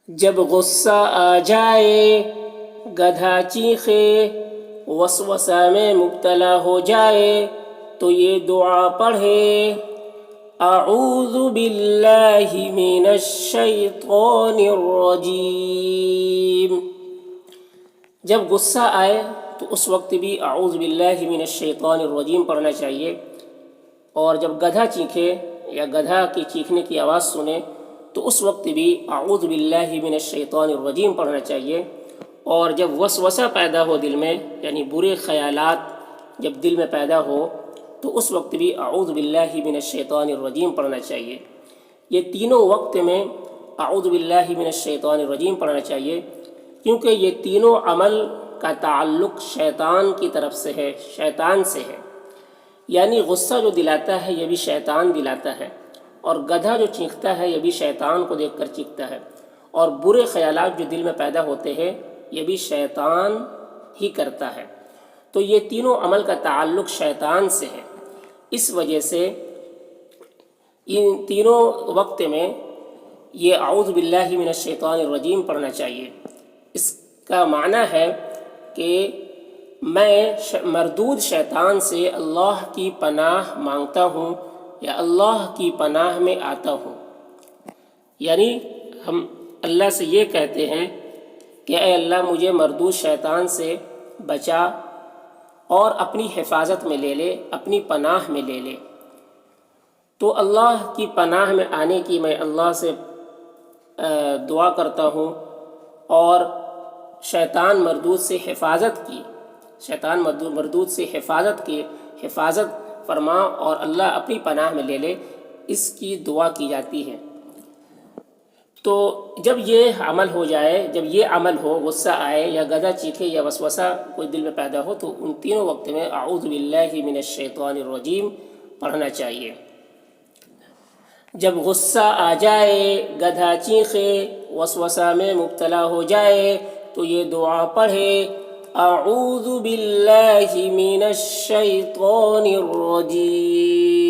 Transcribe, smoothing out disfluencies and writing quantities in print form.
جب غصہ آ جائے گدھا چیخے، وسوسہ میں مبتلا ہو جائے تو یہ دعا پڑھے، اعوذ باللہ من الشیطان الرجیم۔ جب غصہ آئے تو اس وقت بھی اعوذ باللہ من الشیطان الرجیم پڑھنا چاہیے، اور جب گدھا چیخے یا گدھا کی چیخنے کی آواز سنے تو اس وقت بھی اعوذ باللہ من الشیطان الرجیم پڑھنا چاہیے، اور جب وسوسہ پیدا ہو دل میں، یعنی برے خیالات جب دل میں پیدا ہو تو اس وقت بھی اعوذ باللہ من الشیطان الرجیم پڑھنا چاہیے۔ یہ تینوں وقت میں اعوذ باللہ من الشیطان الرجیم پڑھنا چاہیے، کیونکہ یہ تینوں عمل کا تعلق شیطان کی طرف سے ہے، شیطان سے ہے۔ یعنی غصہ جو دلاتا ہے یہ بھی شیطان دلاتا ہے، اور گدھا جو چیختا ہے یہ بھی شیطان کو دیکھ کر چیختا ہے، اور برے خیالات جو دل میں پیدا ہوتے ہیں یہ بھی شیطان ہی کرتا ہے۔ تو یہ تینوں عمل کا تعلق شیطان سے ہے، اس وجہ سے ان تینوں وقت میں یہ اعوذ باللہ من الشیطان الرجیم پڑھنا چاہیے۔ اس کا معنی ہے کہ میں مردود شیطان سے اللہ کی پناہ مانگتا ہوں یا اللہ کی پناہ میں آتا ہوں۔ یعنی ہم اللہ سے یہ کہتے ہیں کہ اے اللہ مجھے مردود شیطان سے بچا اور اپنی حفاظت میں لے لے، اپنی پناہ میں لے لے۔ تو اللہ کی پناہ میں آنے کی میں اللہ سے دعا کرتا ہوں، اور شیطان مردود سے حفاظت کی، شیطان مردود سے حفاظت فرما اور اللہ اپنی پناہ میں لے لے، اس کی دعا کی جاتی ہے۔ تو جب یہ عمل ہو جائے، جب یہ عمل ہو، غصہ آئے یا گدھا چیخے یا وسوسہ کوئی دل میں پیدا ہو، تو ان تینوں وقت میں اعوذ باللہ من الشیطان الرجیم پڑھنا چاہیے۔ جب غصہ آ جائے گدھا چیخے، وسوسہ میں مبتلا ہو جائے تو یہ دعا پڑھے، اعوذ باللہ من الشیطان الرجیم۔